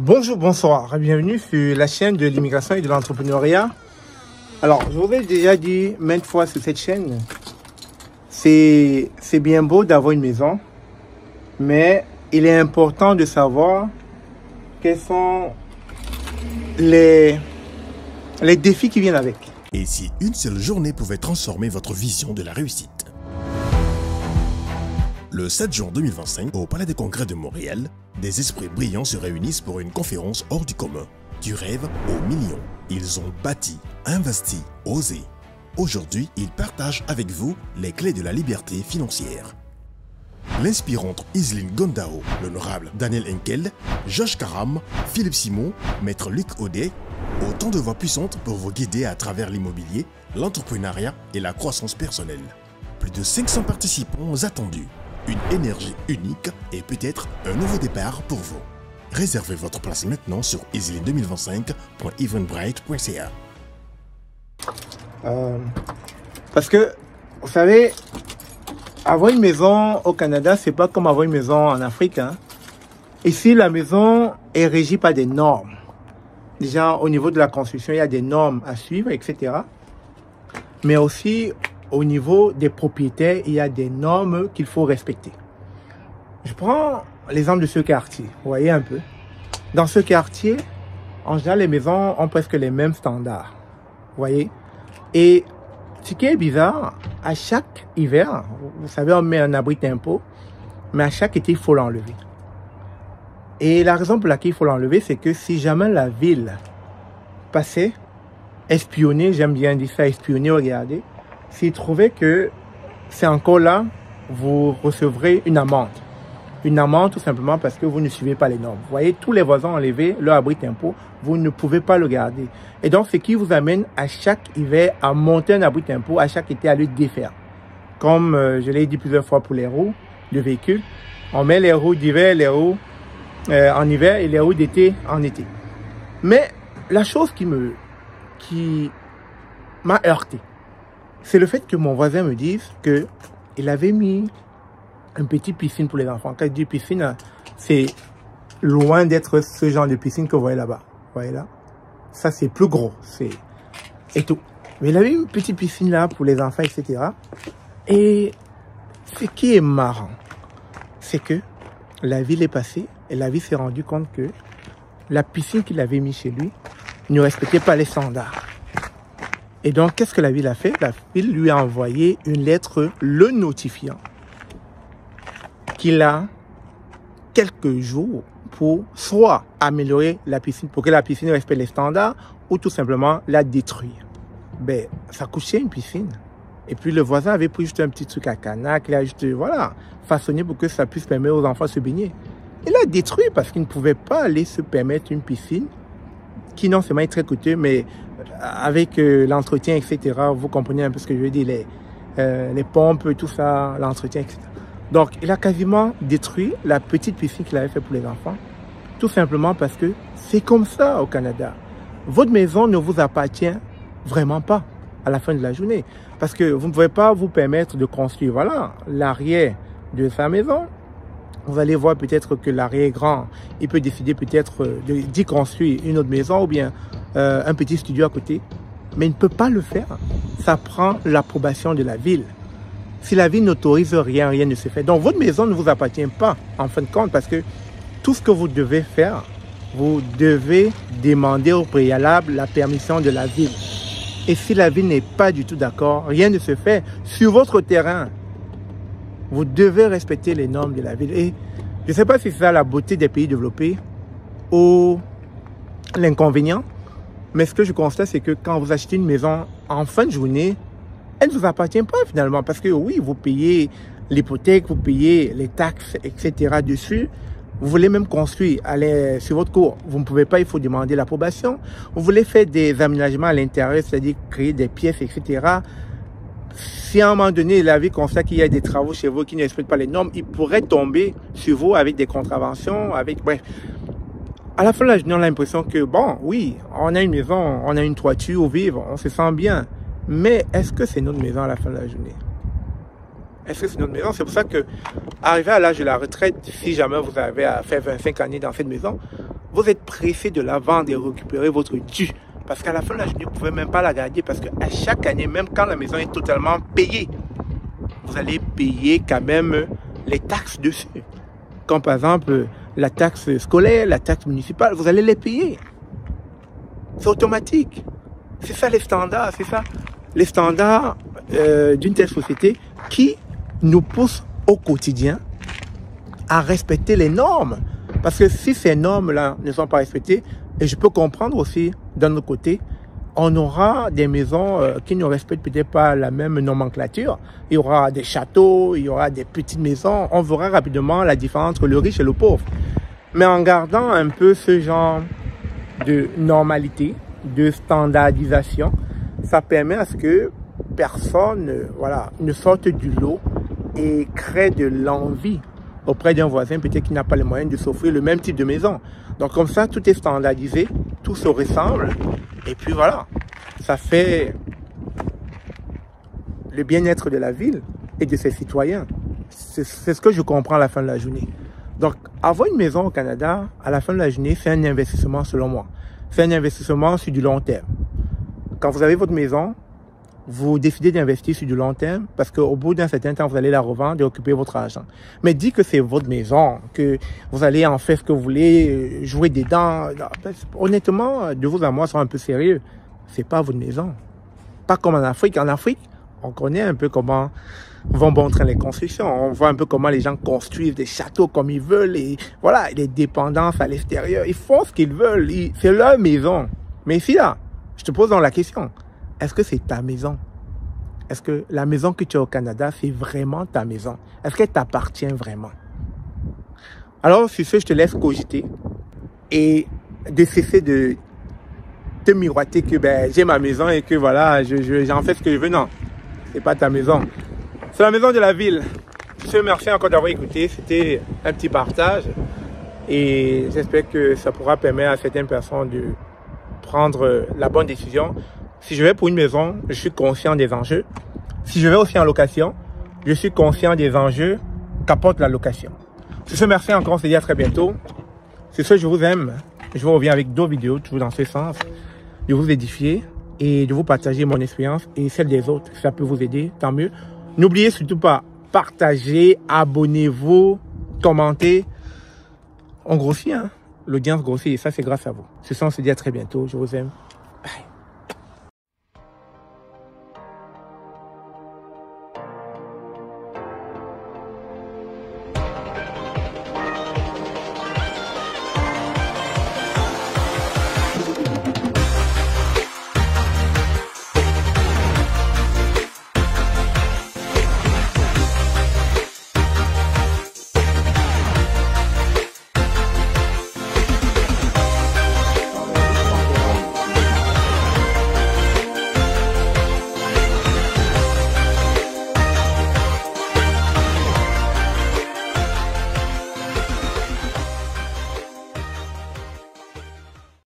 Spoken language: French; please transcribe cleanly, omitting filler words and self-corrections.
Bonjour, bonsoir, bienvenue sur la chaîne de l'immigration et de l'entrepreneuriat. Alors, je vous ai déjà dit maintes fois sur cette chaîne, c'est bien beau d'avoir une maison, mais il est important de savoir quels sont les défis qui viennent avec. Et si une seule journée pouvait transformer votre vision de la réussite? Le 7 juin 2025, au Palais des Congrès de Montréal, des esprits brillants se réunissent pour une conférence hors du commun. Du rêve aux millions. Ils ont bâti, investi, osé. Aujourd'hui, ils partagent avec vous les clés de la liberté financière. L'inspirante Iseline Gondao, l'honorable Daniel Henkel, Josh Karam, Philippe Simon, Maître Luc Audet, autant de voix puissantes pour vous guider à travers l'immobilier, l'entrepreneuriat et la croissance personnelle. Plus de 500 participants attendus, une énergie unique et peut-être un nouveau départ pour vous. Réservez votre place maintenant sur iseline2025.eventbrite.ca. Parce que, vous savez, avoir une maison au Canada, c'est pas comme avoir une maison en Afrique. Ici, la maison est régie par des normes. Déjà, au niveau de la construction, il y a des normes à suivre, etc. Mais aussi, au niveau des propriétaires, il y a des normes qu'il faut respecter. Je prends l'exemple de ce quartier. Vous voyez un peu. Dans ce quartier, en général, les maisons ont presque les mêmes standards. Vous voyez. Et ce qui est bizarre, à chaque hiver, vous savez, on met un abri d'impôt, mais à chaque été, il faut l'enlever. Et la raison pour laquelle il faut l'enlever, c'est que si jamais la ville passait, espionner, j'aime bien dire ça, espionner, regarder, s'il trouvait que c'est encore là, vous recevrez une amende. Une amende tout simplement parce que vous ne suivez pas les normes. Vous voyez, tous les voisins ont enlevé leur abri d'impôt, vous ne pouvez pas le garder. Et donc, ce qui vous amène à chaque hiver à monter un abri d'impôt, à chaque été à le défaire. Comme je l'ai dit plusieurs fois pour les roues de véhicules, on met les roues d'hiver, les roues en hiver et les roues d'été en été. Mais la chose qui m'a heurté, c'est le fait que mon voisin me dise qu'il avait mis une petite piscine pour les enfants. Quand je dis piscine, c'est loin d'être ce genre de piscine que vous voyez là-bas. Vous voyez là? Ça, c'est plus gros. Et tout. Mais il avait une petite piscine là pour les enfants, etc. Et ce qui est marrant, c'est que la ville est passée et la ville s'est rendue compte que la piscine qu'il avait mis chez lui ne respectait pas les standards. Et donc, qu'est-ce que la ville a fait? La ville lui a envoyé une lettre le notifiant qu'il a quelques jours pour soit améliorer la piscine, pour que la piscine respecte les standards, ou tout simplement la détruire. Ben, ça coûtait une piscine. Et puis, le voisin avait pris juste un petit truc à canac, il a juste, voilà, façonné pour que ça puisse permettre aux enfants de se baigner. Il l'a détruit parce qu'il ne pouvait pas aller se permettre une piscine qui non seulement est très coûteux, mais avec l'entretien, etc., vous comprenez un peu ce que je veux dire, les pompes, tout ça, l'entretien, etc. Donc, il a quasiment détruit la petite piscine qu'il avait fait pour les enfants, tout simplement parce que c'est comme ça au Canada. Votre maison ne vous appartient vraiment pas à la fin de la journée, parce que vous ne pouvez pas vous permettre de construire, voilà, l'arrière de sa maison. Vous allez voir peut-être que l'arrière est grand. Il peut décider peut-être d'y construire une autre maison ou bien un petit studio à côté. Mais il ne peut pas le faire. Ça prend l'approbation de la ville. Si la ville n'autorise rien, rien ne se fait. Donc votre maison ne vous appartient pas en fin de compte parce que tout ce que vous devez faire, vous devez demander au préalable la permission de la ville. Et si la ville n'est pas du tout d'accord, rien ne se fait sur votre terrain. Vous devez respecter les normes de la ville. Et je ne sais pas si c'est ça la beauté des pays développés ou l'inconvénient. Mais ce que je constate, c'est que quand vous achetez une maison en fin de journée, elle ne vous appartient pas finalement. Parce que oui, vous payez l'hypothèque, vous payez les taxes, etc. dessus. Vous voulez même construire sur votre cour. Vous ne pouvez pas, il faut demander l'approbation. Vous voulez faire des aménagements à l'intérieur, c'est-à-dire créer des pièces, etc. Si à un moment donné, la ville constate qu'il y a des travaux chez vous qui ne respectent pas les normes, il pourrait tomber sur vous avec des contraventions, bref. À la fin de la journée, on a l'impression que, bon, oui, on a une maison, on a une toiture où vivre, on se sent bien. Mais est-ce que c'est notre maison à la fin de la journée? Est-ce que c'est notre maison? C'est pour ça que, arrivé à l'âge de la retraite, si jamais vous avez à faire 25 années dans cette maison, vous êtes pressé de la vendre et récupérer votre dû. Parce qu'à la fin de la journée, vous ne pouvez même pas la garder. Parce qu'à chaque année, même quand la maison est totalement payée, vous allez payer quand même les taxes dessus. Comme par exemple, la taxe scolaire, la taxe municipale, vous allez les payer. C'est automatique. C'est ça les standards, c'est ça les standards d'une telle société qui nous poussent au quotidien à respecter les normes. Parce que si ces normes-là ne sont pas respectées, et je peux comprendre aussi d'un autre côté, on aura des maisons qui ne respectent peut-être pas la même nomenclature. Il y aura des châteaux, il y aura des petites maisons. On verra rapidement la différence entre le riche et le pauvre. Mais en gardant un peu ce genre de normalité, de standardisation, ça permet à ce que personne ne sorte du lot et crée de l'envie auprès d'un voisin peut-être qui n'a pas les moyens de s'offrir le même type de maison. Donc comme ça, tout est standardisé, tout se ressemble. Et puis voilà, ça fait le bien-être de la ville et de ses citoyens. C'est ce que je comprends à la fin de la journée. Donc avoir une maison au Canada, à la fin de la journée, c'est un investissement selon moi. C'est un investissement sur du long terme. Quand vous avez votre maison, vous décidez d'investir sur du long terme parce qu'au bout d'un certain temps, vous allez la revendre et occuper votre argent. Mais dites que c'est votre maison, que vous allez en faire ce que vous voulez, jouer dedans. Honnêtement, de vous à moi, soyez un peu sérieux. C'est pas votre maison. Pas comme en Afrique. En Afrique, on connaît un peu comment vont bon train les constructions. On voit un peu comment les gens construisent des châteaux comme ils veulent et voilà, les dépendances à l'extérieur. Ils font ce qu'ils veulent. C'est leur maison. Mais ici, là, je te pose donc la question. Est-ce que c'est ta maison? Est-ce que la maison que tu as au Canada, c'est vraiment ta maison? Est-ce qu'elle t'appartient vraiment? Alors, sur ce, je te laisse cogiter et de cesser de te miroiter que j'ai ma maison et que voilà, j'en fais ce que je veux. Non, c'est pas ta maison. C'est la maison de la ville. Je te remercie encore d'avoir écouté. C'était un petit partage et j'espère que ça pourra permettre à certaines personnes de prendre la bonne décision. Si je vais pour une maison, je suis conscient des enjeux. Si je vais aussi en location, je suis conscient des enjeux qu'apporte la location. Sur ce, merci encore, on se dit à très bientôt. Sur ce, je vous aime. Je vous reviens avec d'autres vidéos, toujours dans ce sens, de vous édifier et de vous partager mon expérience et celle des autres. Si ça peut vous aider, tant mieux. N'oubliez surtout pas, partagez, abonnez-vous, commentez. On grossit, hein. L'audience grossit et ça, c'est grâce à vous. Sur ce, on se dit à très bientôt. Je vous aime. Bye.